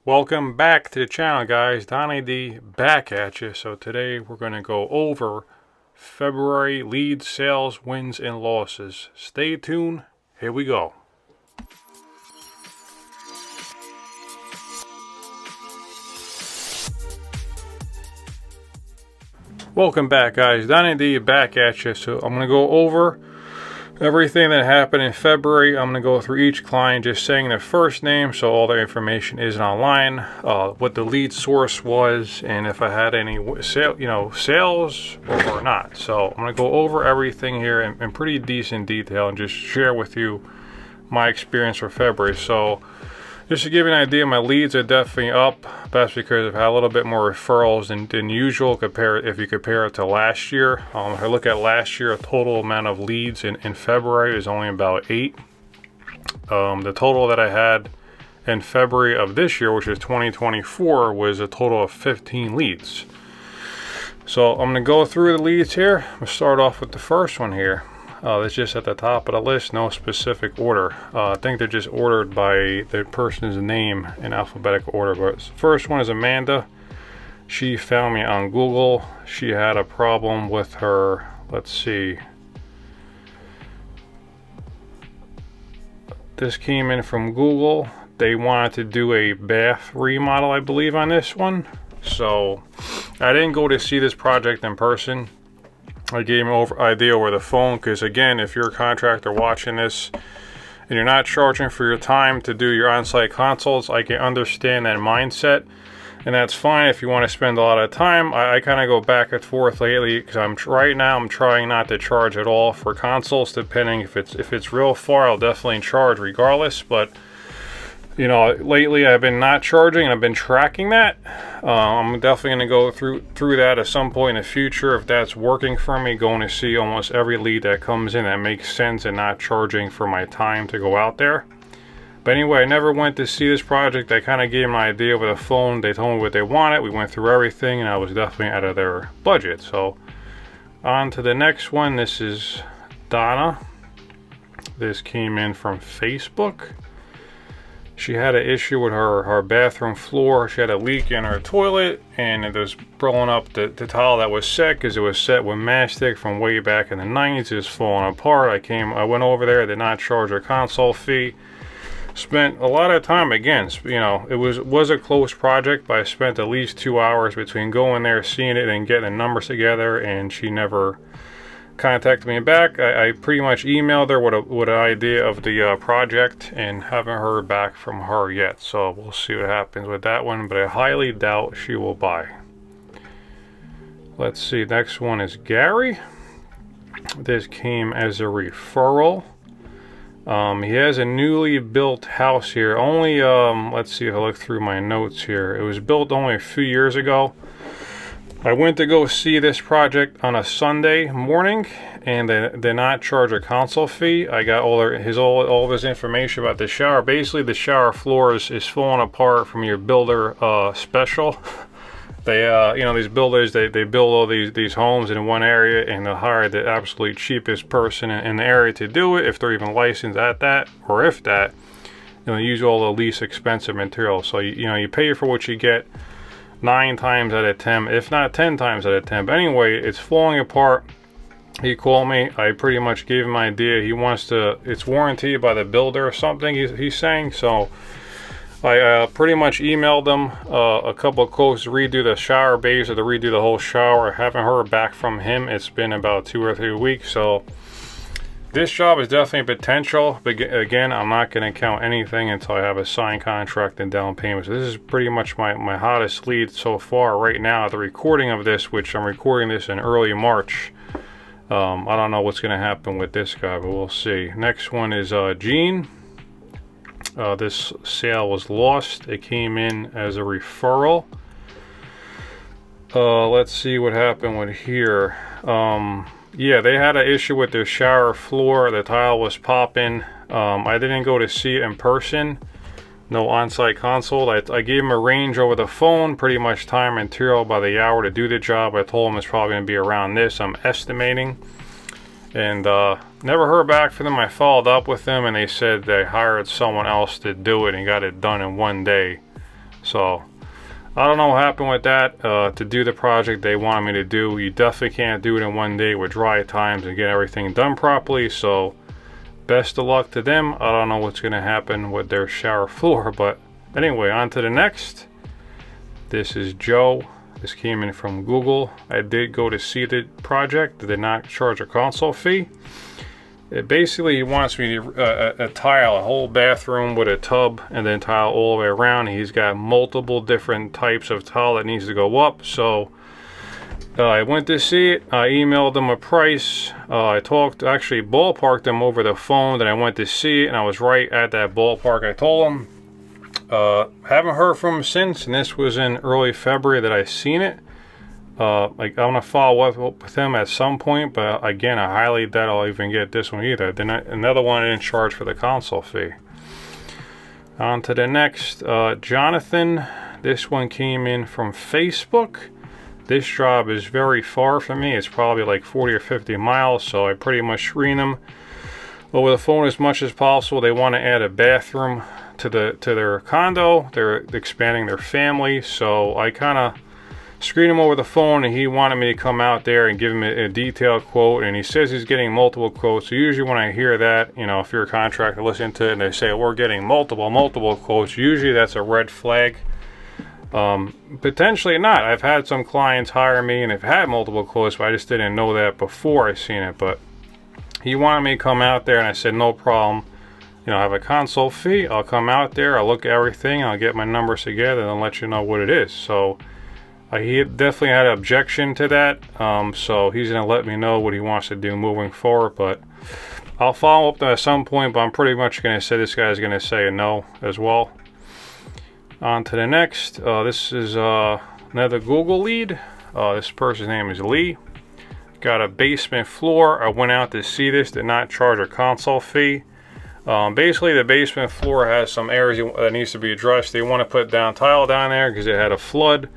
Welcome back to the channel, guys. Donnie D back at you. So today we're going to go over February lead sales wins and losses. Stay tuned. Here we go. Welcome back, guys. Donnie D back at you. So I'm going to go over everything that happened in February. I'm going to go through each client just saying their first name, so all their information isn't online, what the lead source was, and if I had any sales or not. So I'm going to go over everything here in pretty decent detail and just share with you my experience for February. So just to give you an idea, my leads are definitely up. That's because I've had a little bit more referrals than usual if you compare it to last year. If I look at last year, a total amount of leads in February is only about 8. The total that I had in February of this year, which is 2024, was a total of 15 leads. So I'm going to go through the leads here. I'm going to start off with the first one here. That's just at the top of the list, no specific order. I think they're just ordered by the person's name in alphabetical order. But the first one is Amanda. She found me on Google. She had a problem with her, let's see. This came in from Google. They wanted to do a bath remodel, I believe, on this one. So I didn't go to see this project in person. I gave him an idea over the phone because, again, if you're a contractor watching this and you're not charging for your time to do your on-site consults, I can understand that mindset, and that's fine if you want to spend a lot of time. I kind of go back and forth lately because right now I'm trying not to charge at all for consults. Depending if it's real far, I'll definitely charge regardless, but you know, lately I've been not charging and I've been tracking that. I'm definitely going to go through that at some point in the future if that's working for me, going to see almost every lead that comes in that makes sense and not charging for my time to go out there. But anyway, I never went to see this project. I kind of gave them an idea over the phone. They told me what they wanted. We went through everything and I was definitely out of their budget. So on to the next one. This is Donna. This came in from Facebook. She had an issue with her bathroom floor. She had a leak in her toilet and it was blowing up the tile that was set because it was set with mastic from way back in the 90s. It's falling apart. I went over there, did not charge her consult fee. Spent a lot of time, again, you know, it was a close project, but I spent at least 2 hours between going there, seeing it, and getting the numbers together, and she never contacted me back. I pretty much emailed her with an idea of the project and haven't heard back from her yet. So we'll see what happens with that one, but I highly doubt she will buy. Let's see, next one is Gary. This came as a referral. He has a newly built house here. Only, let's see if I look through my notes here. It was built only a few years ago. I went to go see this project on a Sunday morning, and they did not charge a consult fee. I got all of his information about the shower. Basically, the shower floor is falling apart from your builder special. They, you know, these builders, they build all these homes in one area, and they'll hire the absolute cheapest person in the area to do it, if they're even licensed at that, or if that, and they use all the least expensive material. So you know, you pay for what you get 9 times out of 10, if not 10 times out of 10. But anyway, it's falling apart. He called me. I pretty much gave him an idea. He wants to, it's warranted by the builder or something, he's saying. So I pretty much emailed them a couple of quotes to redo the shower base or to redo the whole shower. I haven't heard back from him. It's been about 2 or 3 weeks. So this job is definitely potential, but again, I'm not going to count anything until I have a signed contract and down payment. So this is pretty much my hottest lead so far right now at the recording of this, which I'm recording this in early March. I don't know what's going to happen with this guy, but we'll see. Next one is Gene. This sale was lost. It came in as a referral. Let's see what happened with here. Yeah, they had an issue with their shower floor. The tile was popping. I didn't go to see it in person. No on-site consult. I gave him a range over the phone, pretty much time and material by the hour to do the job. I told him it's probably going to be around this, I'm estimating. And never heard back from them. I followed up with them and they said they hired someone else to do it and got it done in 1 day. So I don't know what happened with that. To do the project they wanted me to do, you definitely can't do it in one day with dry times and get everything done properly. So best of luck to them. I don't know what's going to happen with their shower floor, but anyway, on to the next. This is Joe. This came in from Google. I did go to see the project. They did not charge a console fee. It basically, he wants me to tile a whole bathroom with a tub and then tile all the way around. He's got multiple different types of tile that needs to go up. So I went to see it. I emailed them a price. I actually ballparked them over the phone. Then I went to see it, and I was right at that ballpark. I told them. Haven't heard from him since, and this was in early February that I seen it. Like, I'm gonna follow up with him at some point, but again, I highly doubt I'll even get this one either. Then another one I didn't charge for the console fee. On to the next, Jonathan. This one came in from Facebook. This job is very far from me. It's probably like 40 or 50 miles, so I pretty much screen them over the phone as much as possible. They want to add a bathroom to their condo. They're expanding their family, so I kind of screened him over the phone, and he wanted me to come out there and give him a detailed quote, and he says he's getting multiple quotes. So usually when I hear that, you know, if you're a contractor, listen to it and they say we're getting multiple quotes, usually that's a red flag. Potentially not. I've had some clients hire me and have had multiple quotes, but I just didn't know that before I seen it. But he wanted me to come out there, and I said no problem. You know, I have a console fee. I'll come out there, I'll look at everything, I'll get my numbers together, and I'll let you know what it is. So he definitely had an objection to that. So he's going to let me know what he wants to do moving forward. But I'll follow up at some point, but I'm pretty much going to say this guy's going to say a no as well. On to the next. This is another Google lead. This person's name is Lee. Got a basement floor. I went out to see this, did not charge a console fee. Basically, the basement floor has some areas that needs to be addressed. They want to put down tile down there because it had a flood,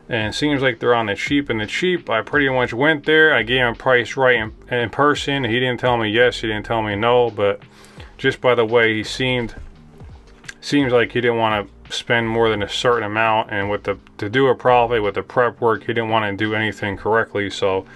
and it seems like they're on the cheap and the cheap. I pretty much went there. I gave him a price right in person. He didn't tell me yes, he didn't tell me no, but just by the way he seems like he didn't want to spend more than a certain amount, and with to do it properly with the prep work, he didn't want to do anything correctly. So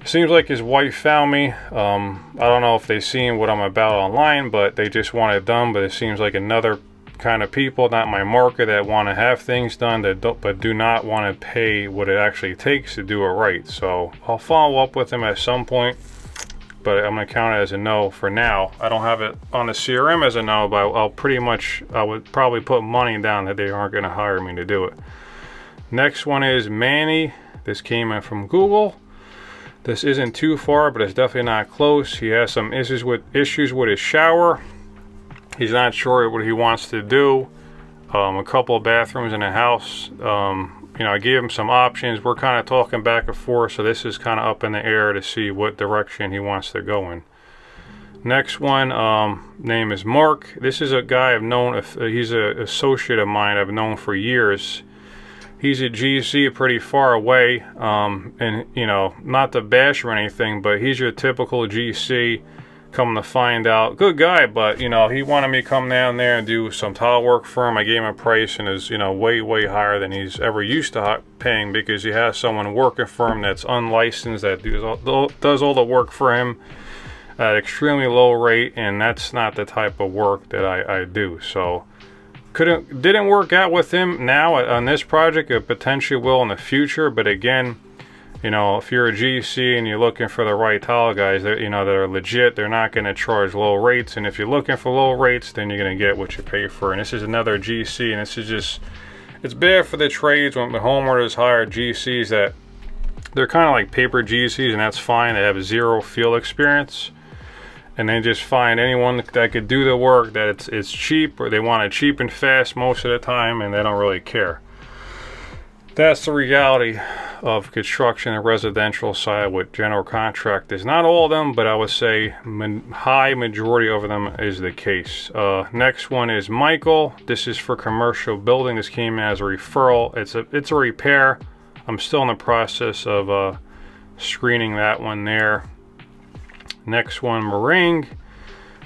seems like his wife found me. I don't know if they've seen what I'm about online, but they just want it done. But it seems like another kind of people, not my market, that want to have things done but do not want to pay what it actually takes to do it right. So I'll follow up with them at some point, but I'm going to count it as a no for now. I don't have it on the CRM as a no, but I would probably put money down that they aren't going to hire me to do it. Next one is Manny. This came in from Google. This isn't too far, but it's definitely not close. He has some issues with his shower. He's not sure what he wants to do. A couple of bathrooms in the house. You know, I gave him some options. We're kind of talking back and forth, so this is kind of up in the air to see what direction he wants to go in. Next one, name is Mark. This is a guy I've known. He's an associate of mine I've known for years. He's a GC pretty far away, and you know, not to bash or anything, but he's your typical GC. Come to find out, good guy, but you know, he wanted me to come down there and do some tile work for him. I gave him a price, and is, you know, way higher than he's ever used to paying, because he has someone working for him that's unlicensed that does all the work for him at extremely low rate, and that's not the type of work that I do. So didn't work out with him now on this project. It potentially will in the future, but again, you know, if you're a GC and you're looking for the right tile guys that, you know, that are legit, they're not going to charge low rates. And if you're looking for low rates, then you're going to get what you pay for. And this is another GC, and this is just, it's bad for the trades when the homeowners hire GCs that they're kind of like paper GCs, and that's fine. They have zero field experience, and they just find anyone that could do the work, that it's cheap, or they want it cheap and fast most of the time, and they don't really care. That's the reality of construction and residential side with general contractors. Not all of them, but I would say high majority of them is the case. Next one is Michael. This is for commercial building. This came as a referral. It's a repair. I'm still in the process of screening that one there. Next one, Meringue.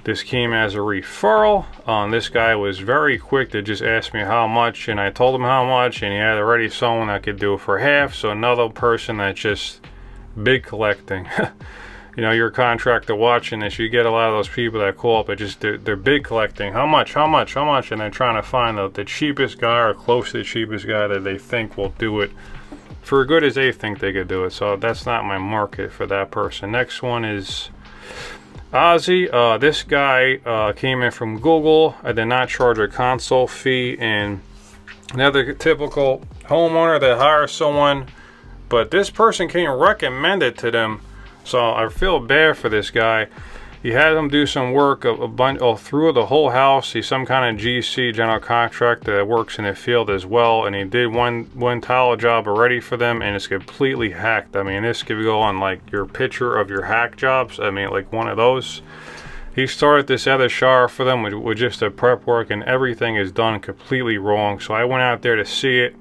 This came as a referral. This guy was very quick to just ask me how much, and I told him how much, and he had already someone that could do it for half. So another person that's just big collecting. You know, you're a contractor watching this, you get a lot of those people that call up, but just they're big collecting. How much, and they're trying to find the cheapest guy or close to the cheapest guy that they think will do it for as good as they think they could do it. So that's not my market for that person. Next one is Ozzy. This guy came in from Google. I did not charge a console fee, and another typical homeowner that hires someone, but this person came recommended to them. So I feel bad for this guy. He had him do some work through the whole house. He's some kind of GC, general contractor, that works in the field as well, and he did one tile job already for them, and it's completely hacked. I mean, this could go on like your picture of your hack jobs. I mean, like one of those. He started this other shower for them with just the prep work, and everything is done completely wrong. So I went out there to see it.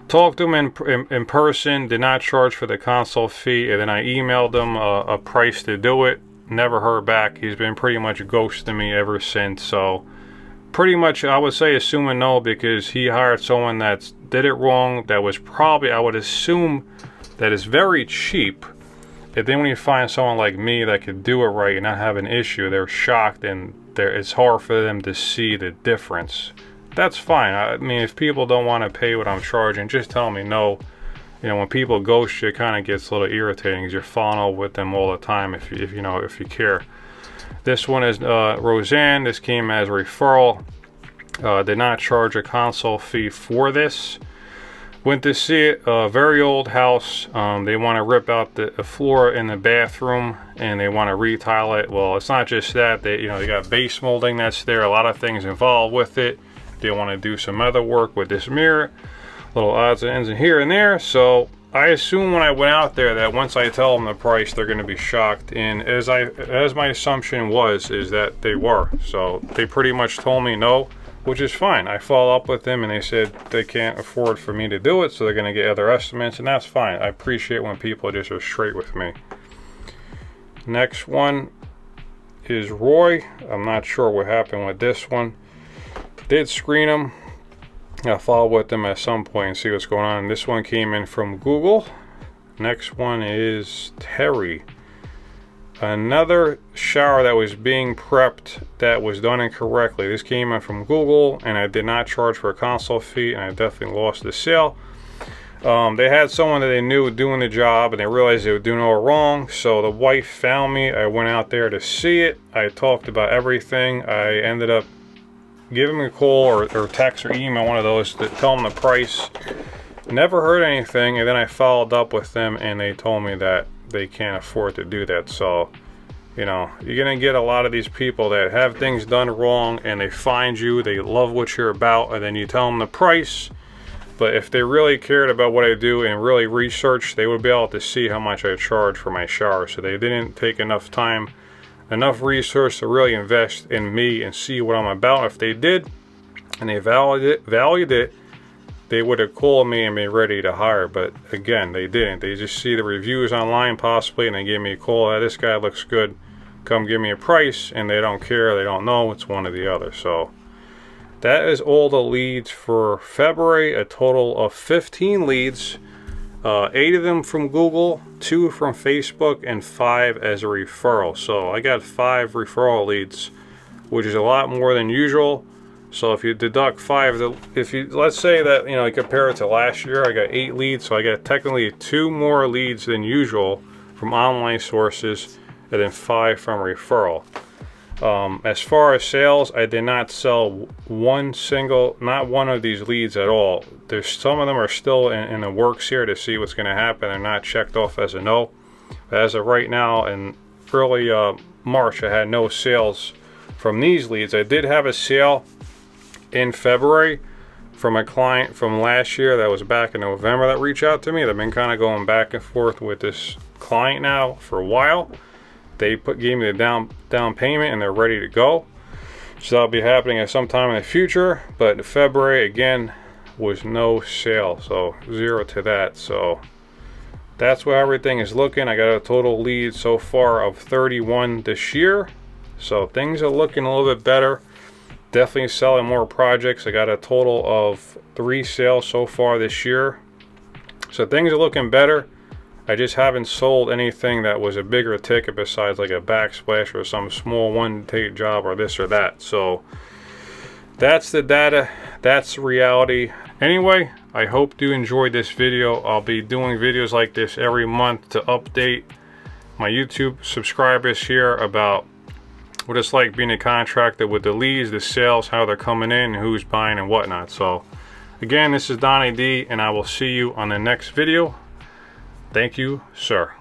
Talked to him in person, did not charge for the console fee, and then I emailed him a price to do it. Never heard back. He's been pretty much ghosting me ever since. So pretty much I would say assuming no, because he hired someone that did it wrong, that was probably, I would assume, that is very cheap. And then when you find someone like me that could do it right and not have an issue, they're shocked, and it's hard for them to see the difference. That's fine. I mean, if people don't want to pay what I'm charging, just tell me no. You know, when people ghost you, it kind of gets a little irritating because you're following up with them all the time if you care. This one is Roseanne. This came as a referral. Did not charge a console fee for this. Went to see it. A very old house. They want to rip out the floor in the bathroom, and they want to retile it. Well, it's not just that. They got base molding that's there. A lot of things involved with it. They want to do some other work with this mirror, little odds and ends in here and there. So I assume when I went out there that once I tell them the price, they're going to be shocked. And as my assumption is that they were. So they pretty much told me no, which is fine. I followed up with them, and they said they can't afford for me to do it, so they're going to get other estimates, and that's fine. I appreciate when people just are straight with me. Next one is Roy. I'm not sure what happened with this one. Did screen them. I'll follow with them at some point and see what's going on. This one came in from Google. Next one is Terry. Another shower that was being prepped that was done incorrectly. This came in from Google, and I did not charge for a console fee, and I definitely lost the sale. They had someone that they knew doing the job, and they realized they were doing it all wrong. So the wife found me. I went out there to see it. I talked about everything. I ended up give them a call or text or email, one of those, to tell them the price. Never heard anything, and then I followed up with them, and they told me that they can't afford to do that. So, you know, you're gonna get a lot of these people that have things done wrong, and they find you, they love what you're about, and then you tell them the price. But if they really cared about what I do and really researched, they would be able to see how much I charge for my shower. So they didn't take enough time, enough research to really invest in me and see what I'm about. If they did, and they valued it, they would have called me and been ready to hire. But again, they didn't. They just see the reviews online possibly, and they gave me a call. This guy looks good, come give me a price, and they don't care, they don't know, it's one or the other. So that is all the leads for February. A total of 15 leads. 8 of them from Google, 2 from Facebook, and 5 as a referral. So I got 5 referral leads, which is a lot more than usual. So if you deduct 5, let's say that, you know, compare it to last year, I got 8 leads, so I got technically 2 more leads than usual from online sources, and then 5 from referral. As far as sales, I did not sell not one of these leads at all. There's some of them are still in the works here to see what's going to happen. They're not checked off as a no. But as of right now, in early March, I had no sales from these leads. I did have a sale in February from a client from last year that was back in November that reached out to me. They've been kind of going back and forth with this client now for a while. They gave me the down payment, and they're ready to go. So that'll be happening at some time in the future. But in February, again, was no sale. So 0 to that. So that's where everything is looking. I got a total lead so far of 31 this year. So things are looking a little bit better. Definitely selling more projects. I got a total of 3 sales so far this year. So things are looking better. I just haven't sold anything that was a bigger ticket besides like a backsplash or some small one-take job or this or that. So that's the data. That's reality. Anyway, I hope you enjoyed this video. I'll be doing videos like this every month to update my YouTube subscribers here about what it's like being a contractor with the leads, the sales, how they're coming in, who's buying and whatnot. So again, this is Donnie D, and I will see you on the next video. Thank you, sir.